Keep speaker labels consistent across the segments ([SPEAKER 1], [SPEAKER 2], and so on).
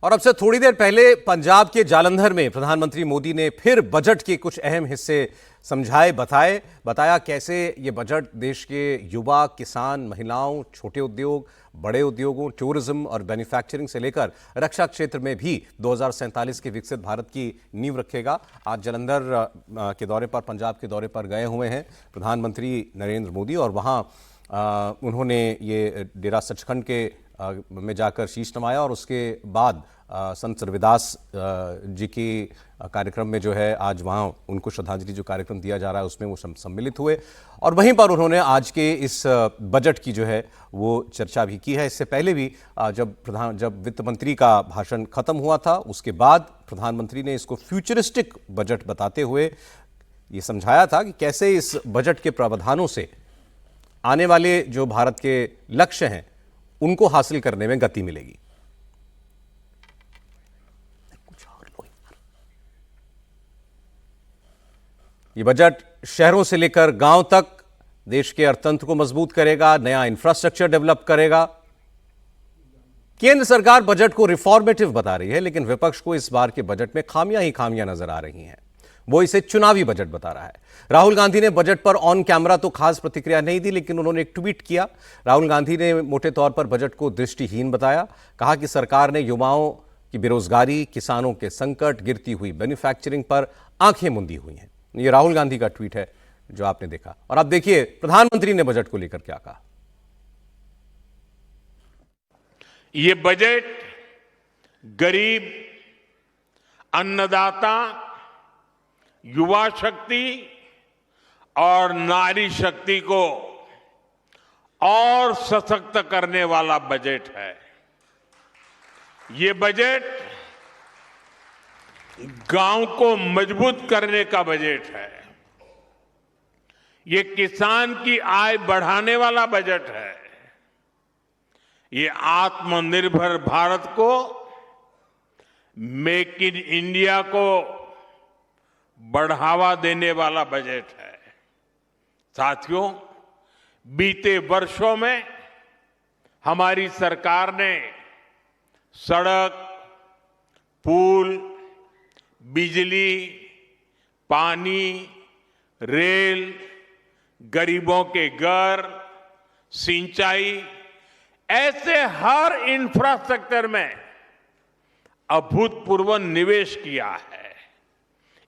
[SPEAKER 1] और अब से थोड़ी देर पहले पंजाब के जालंधर में प्रधानमंत्री मोदी ने फिर बजट के कुछ अहम हिस्से समझाए, बताया कैसे ये बजट देश के युवा, किसान, महिलाओं, छोटे उद्योग, बड़े उद्योगों, टूरिज्म और मैन्युफैक्चरिंग से लेकर रक्षा क्षेत्र में भी 2047 के विकसित भारत की नींव रखेगा। आज जालंधर के दौरे पर, पंजाब के दौरे पर गए हुए हैं प्रधानमंत्री नरेंद्र मोदी और वहाँ उन्होंने ये डेरा सचखंड के में जाकर शीश नवाया और उसके बाद संत रविदास जी की कार्यक्रम में जो है आज वहाँ उनको श्रद्धांजलि जो कार्यक्रम दिया जा रहा है उसमें वो सम्मिलित हुए और वहीं पर उन्होंने आज के इस बजट की जो है वो चर्चा भी की है। इससे पहले भी जब वित्त मंत्री का भाषण खत्म हुआ था उसके बाद प्रधानमंत्री ने इसको फ्यूचरिस्टिक बजट बताते हुए ये समझाया था कि कैसे इस बजट के प्रावधानों से आने वाले जो भारत के लक्ष्य हैं उनको हासिल करने में गति मिलेगी। ये बजट शहरों से लेकर गांव तक देश के अर्थतंत्र को मजबूत करेगा, नया इंफ्रास्ट्रक्चर डेवलप करेगा। केंद्र सरकार बजट को रिफॉर्मेटिव बता रही है, लेकिन विपक्ष को इस बार के बजट में खामियां ही खामियां नजर आ रही हैं। वो इसे चुनावी बजट बता रहा है। राहुल गांधी ने बजट पर ऑन कैमरा तो खास प्रतिक्रिया नहीं दी, लेकिन उन्होंने एक ट्वीट किया। राहुल गांधी ने मोटे तौर पर बजट को दृष्टिहीन बताया, कहा कि सरकार ने युवाओं की बेरोजगारी, किसानों के संकट, गिरती हुई मैन्युफैक्चरिंग पर आंखें मूंदी हुई हैं। ये राहुल गांधी का ट्वीट है जो आपने देखा। और आप देखिए प्रधानमंत्री ने बजट को लेकर क्या कहा।
[SPEAKER 2] ये बजट गरीब, अन्नदाता, युवा शक्ति और नारी शक्ति को और सशक्त करने वाला बजट है। ये बजट गांव को मजबूत करने का बजट है। ये किसान की आय बढ़ाने वाला बजट है। ये आत्मनिर्भर भारत को, मेक इन इंडिया को बढ़ावा देने वाला बजट है। साथियों, बीते वर्षों में हमारी सरकार ने सड़क, पुल, बिजली, पानी, रेल, गरीबों के घर, सिंचाई, ऐसे हर इंफ्रास्ट्रक्चर में अभूतपूर्व निवेश किया है।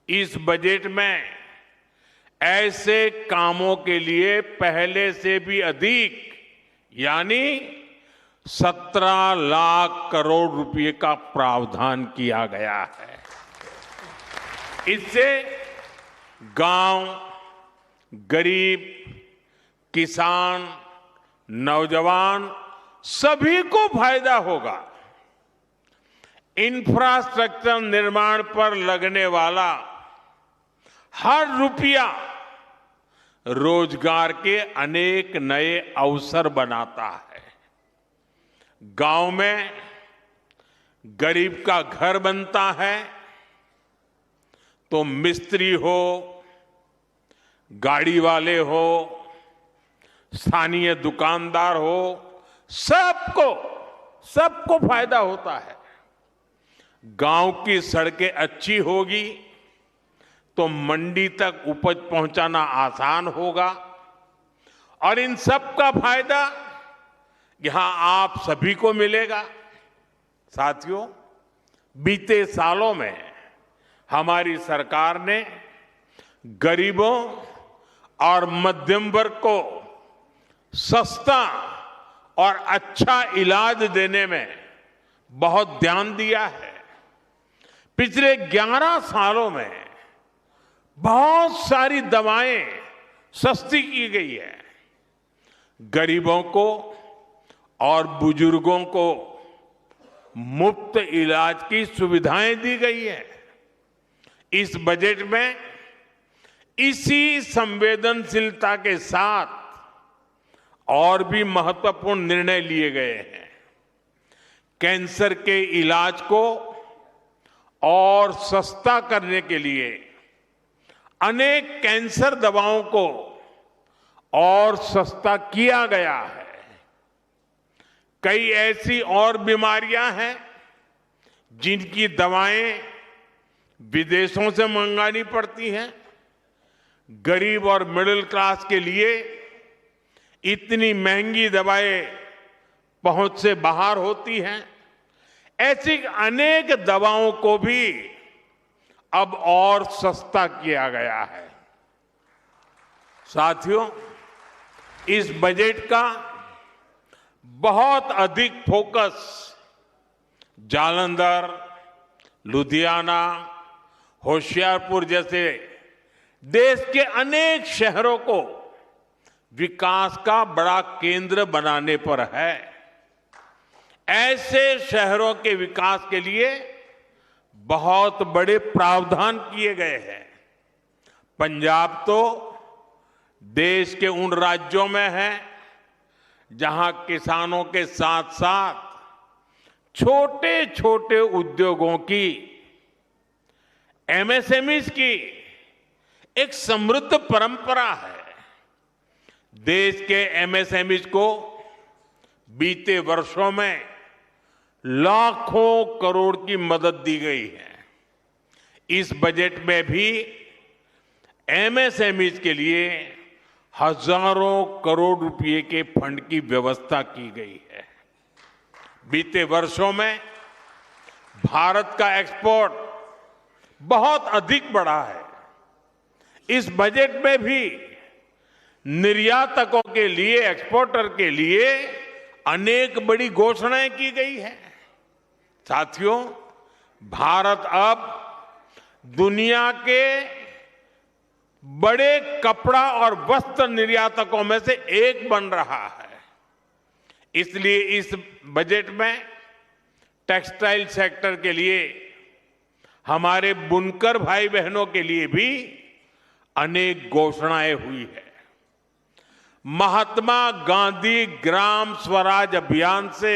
[SPEAKER 2] इस बजट में ऐसे कामों के लिए पहले से भी अधिक यानी 17 लाख करोड़ रुपए का प्रावधान किया गया है। इससे गांव, गरीब, किसान, नौजवान सभी को फायदा होगा। इंफ्रास्ट्रक्चर निर्माण पर लगने वाला हर रुपया रोजगार के अनेक नए अवसर बनाता है। गांव में गरीब का घर बनता है तो मिस्त्री हो, गाड़ी वाले हो, स्थानीय दुकानदार हो, सबको फायदा होता है। गांव की सड़कें अच्छी होगी तो मंडी तक उपज पहुंचाना आसान होगा और इन सब का फायदा यहां आप सभी को मिलेगा। साथियों, बीते सालों में हमारी सरकार ने गरीबों और मध्यम वर्ग को सस्ता और अच्छा इलाज देने में बहुत ध्यान दिया है। पिछले 11 सालों में बहुत सारी दवाएं सस्ती की गई है। गरीबों को और बुजुर्गों को मुफ्त इलाज की सुविधाएं दी गई है। इस बजट में इसी संवेदनशीलता के साथ और भी महत्वपूर्ण निर्णय लिए गए हैं। कैंसर के इलाज को और सस्ता करने के लिए अनेक कैंसर दवाओं को और सस्ता किया गया है। कई ऐसी और बीमारियां हैं जिनकी दवाएं विदेशों से मंगानी पड़ती हैं, गरीब और मिडिल क्लास के लिए इतनी महंगी दवाएं पहुंच से बाहर होती हैं, ऐसी अनेक दवाओं को भी अब और सस्ता किया गया है। साथियों, इस बजट का बहुत अधिक फोकस जालंधर, लुधियाना, होशियारपुर जैसे देश के अनेक शहरों को विकास का बड़ा केंद्र बनाने पर है। ऐसे शहरों के विकास के लिए बहुत बड़े प्रावधान किए गए हैं। पंजाब तो देश के उन राज्यों में है जहां किसानों के साथ साथ छोटे छोटे उद्योगों की, एमएसएमईज की एक समृद्ध परंपरा है। देश के एमएसएमईज को बीते वर्षों में लाखों करोड़ की मदद दी गई है। इस बजट में भी एमएसएमईज के लिए हजारों करोड़ रुपए के फंड की व्यवस्था की गई है। बीते वर्षों में भारत का एक्सपोर्ट बहुत अधिक बढ़ा है। इस बजट में भी निर्यातकों के लिए, एक्सपोर्टर के लिए अनेक बड़ी घोषणाएं की गई है। साथियों, भारत अब दुनिया के बड़े कपड़ा और वस्त्र निर्यातकों में से एक बन रहा है। इसलिए इस बजट में टेक्सटाइल सेक्टर के लिए, हमारे बुनकर भाई बहनों के लिए भी अनेक घोषणाएं हुई है। महात्मा गांधी ग्राम स्वराज अभियान से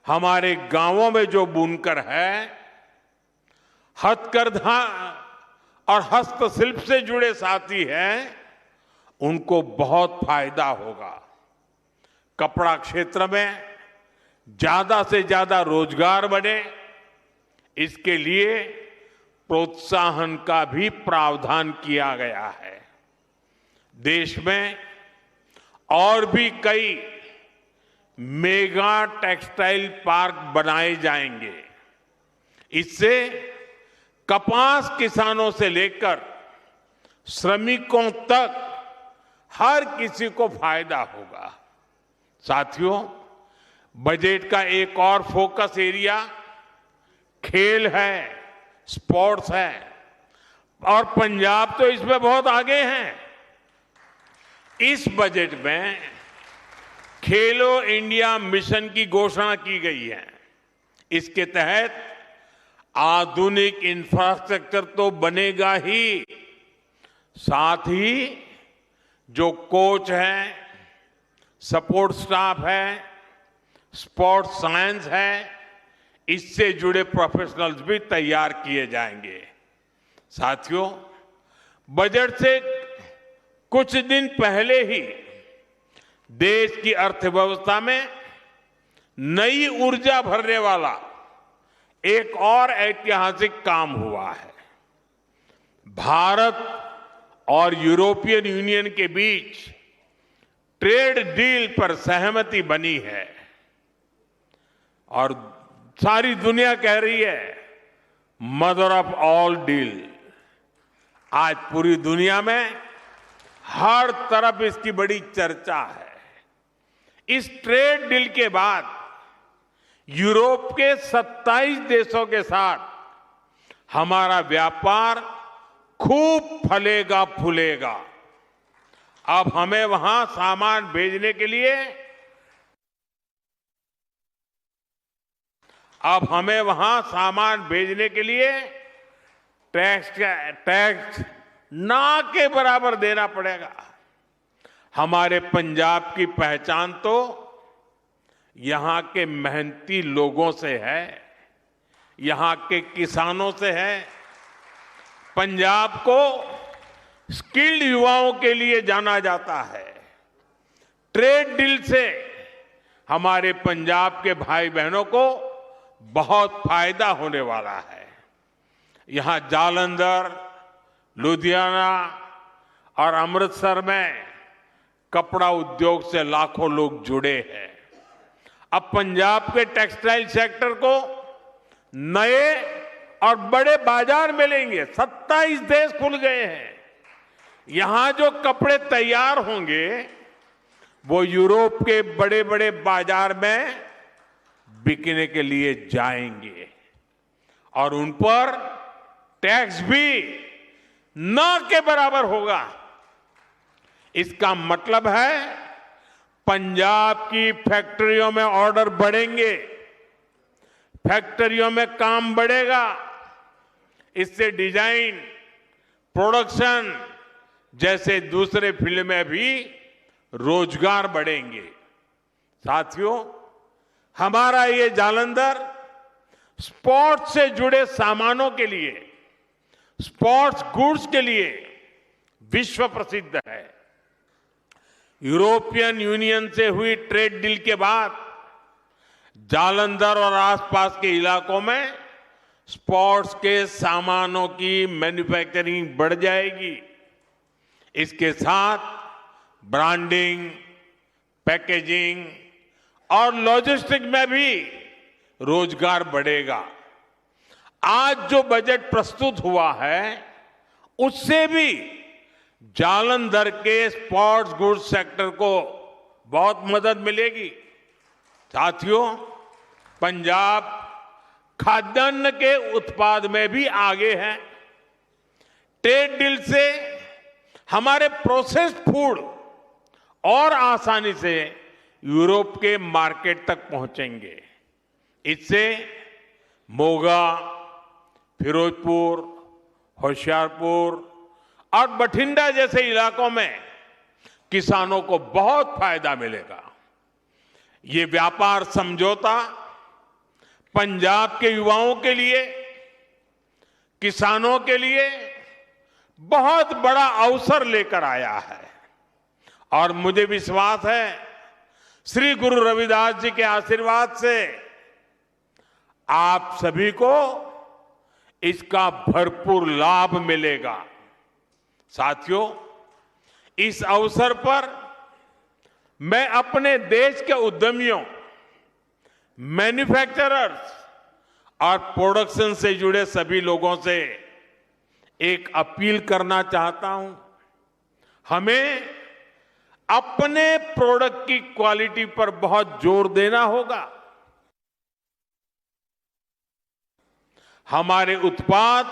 [SPEAKER 2] हमारे गांवों में जो बुनकर है, हथकरघा और हस्तशिल्प से जुड़े साथी हैं, उनको बहुत फायदा होगा। कपड़ा क्षेत्र में ज्यादा से ज्यादा रोजगार बने, इसके लिए प्रोत्साहन का भी प्रावधान किया गया है। देश में और भी कई मेगा टेक्सटाइल पार्क बनाए जाएंगे। इससे कपास किसानों से लेकर श्रमिकों तक हर किसी को फायदा होगा। साथियों, बजट का एक और फोकस एरिया खेल है, स्पोर्ट्स है, और पंजाब तो इसमें बहुत आगे है। इस बजट में खेलो इंडिया मिशन की घोषणा की गई है। इसके तहत आधुनिक इंफ्रास्ट्रक्चर तो बनेगा ही, साथ ही जो कोच हैं, सपोर्ट स्टाफ है, स्पोर्ट्स साइंस है, इससे जुड़े प्रोफेशनल्स भी तैयार किए जाएंगे। साथियों, बजट से कुछ दिन पहले ही देश की अर्थव्यवस्था में नई ऊर्जा भरने वाला एक और ऐतिहासिक काम हुआ है। भारत और यूरोपियन यूनियन के बीच ट्रेड डील पर सहमति बनी है और सारी दुनिया कह रही है मदर ऑफ ऑल डील। आज पूरी दुनिया में हर तरफ इसकी बड़ी चर्चा है। इस ट्रेड डील के बाद यूरोप के 27 देशों के साथ हमारा व्यापार खूब फलेगा फूलेगा। अब हमें वहां सामान भेजने के लिए टैक्स ना के बराबर देना पड़ेगा। हमारे पंजाब की पहचान तो यहां के मेहनती लोगों से है, यहां के किसानों से है। पंजाब को स्किल्ड युवाओं के लिए जाना जाता है। ट्रेड डील से हमारे पंजाब के भाई बहनों को बहुत फायदा होने वाला है। यहां जालंधर, लुधियाना और अमृतसर में कपड़ा उद्योग से लाखों लोग जुड़े हैं। अब पंजाब के टेक्सटाइल सेक्टर को नए और बड़े बाजार मिलेंगे। 27 देश खुल गए हैं। यहां जो कपड़े तैयार होंगे वो यूरोप के बड़े बड़े बाजार में बिकने के लिए जाएंगे और उन पर टैक्स भी न के बराबर होगा। इसका मतलब है पंजाब की फैक्ट्रियों में ऑर्डर बढ़ेंगे, फैक्ट्रियों में काम बढ़ेगा। इससे डिजाइन, प्रोडक्शन जैसे दूसरे फील्ड में भी रोजगार बढ़ेंगे। साथियों, हमारा ये जालंधर स्पोर्ट्स से जुड़े सामानों के लिए, स्पोर्ट्स गुड्स के लिए विश्व प्रसिद्ध है। यूरोपियन यूनियन से हुई ट्रेड डील के बाद जालंधर और आसपास के इलाकों में स्पोर्ट्स के सामानों की मैन्युफैक्चरिंग बढ़ जाएगी। इसके साथ ब्रांडिंग, पैकेजिंग और लॉजिस्टिक में भी रोजगार बढ़ेगा। आज जो बजट प्रस्तुत हुआ है उससे भी जालंधर के स्पोर्ट्स गुड्स सेक्टर को बहुत मदद मिलेगी। साथियों, पंजाब खाद्यान्न के उत्पाद में भी आगे है। ट्रेड डील से हमारे प्रोसेस्ड फूड और आसानी से यूरोप के मार्केट तक पहुंचेंगे। इससे मोगा, फिरोजपुर, होशियारपुर और बठिंडा जैसे इलाकों में किसानों को बहुत फायदा मिलेगा। ये व्यापार समझौता पंजाब के युवाओं के लिए, किसानों के लिए बहुत बड़ा अवसर लेकर आया है और मुझे विश्वास है श्री गुरु रविदास जी के आशीर्वाद से आप सभी को इसका भरपूर लाभ मिलेगा। साथियों, इस अवसर पर मैं अपने देश के उद्यमियों, मैन्युफैक्चरर्स और प्रोडक्शन से जुड़े सभी लोगों से एक अपील करना चाहता हूं। हमें अपने प्रोडक्ट की क्वालिटी पर बहुत जोर देना होगा। हमारे उत्पाद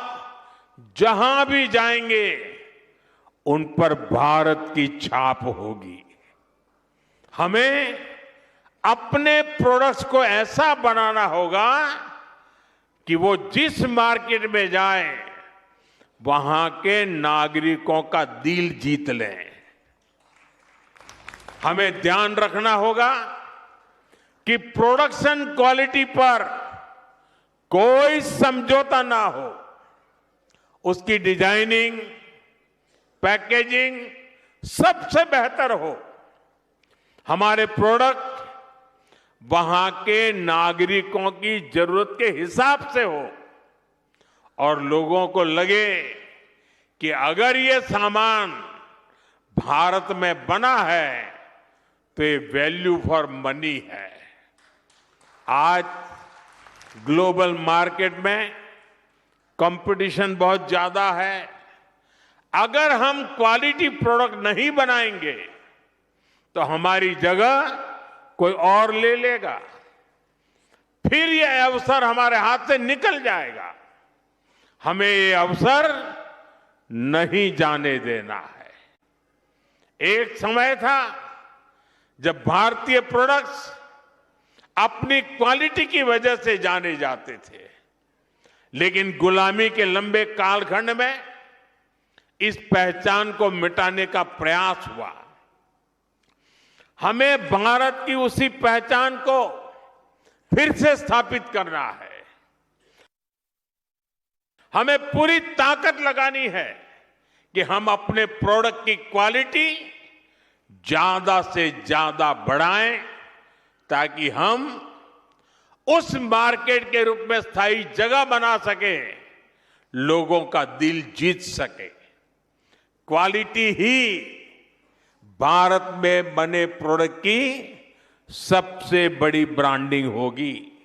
[SPEAKER 2] जहां भी जाएंगे उन पर भारत की छाप होगी। हमें अपने प्रोडक्ट्स को ऐसा बनाना होगा कि वो जिस मार्केट में जाए वहां के नागरिकों का दिल जीत लें। हमें ध्यान रखना होगा कि प्रोडक्शन क्वालिटी पर कोई समझौता ना हो। उसकी डिजाइनिंग, पैकेजिंग सबसे बेहतर हो। हमारे प्रोडक्ट वहां के नागरिकों की जरूरत के हिसाब से हो और लोगों को लगे कि अगर ये सामान भारत में बना है तो ये वैल्यू फॉर मनी है। आज ग्लोबल मार्केट में कंपटीशन बहुत ज्यादा है। अगर हम क्वालिटी प्रोडक्ट नहीं बनाएंगे तो हमारी जगह कोई और ले लेगा, फिर यह अवसर हमारे हाथ से निकल जाएगा। हमें ये अवसर नहीं जाने देना है। एक समय था जब भारतीय प्रोडक्ट्स अपनी क्वालिटी की वजह से जाने जाते थे, लेकिन गुलामी के लंबे कालखंड में इस पहचान को मिटाने का प्रयास हुआ। हमें भारत की उसी पहचान को फिर से स्थापित करना है। हमें पूरी ताकत लगानी है कि हम अपने प्रोडक्ट की क्वालिटी ज्यादा से ज्यादा बढ़ाएं ताकि हम उस मार्केट के रूप में स्थायी जगह बना सके, लोगों का दिल जीत सके। क्वालिटी ही भारत में बने प्रोडक्ट की सबसे बड़ी ब्रांडिंग होगी।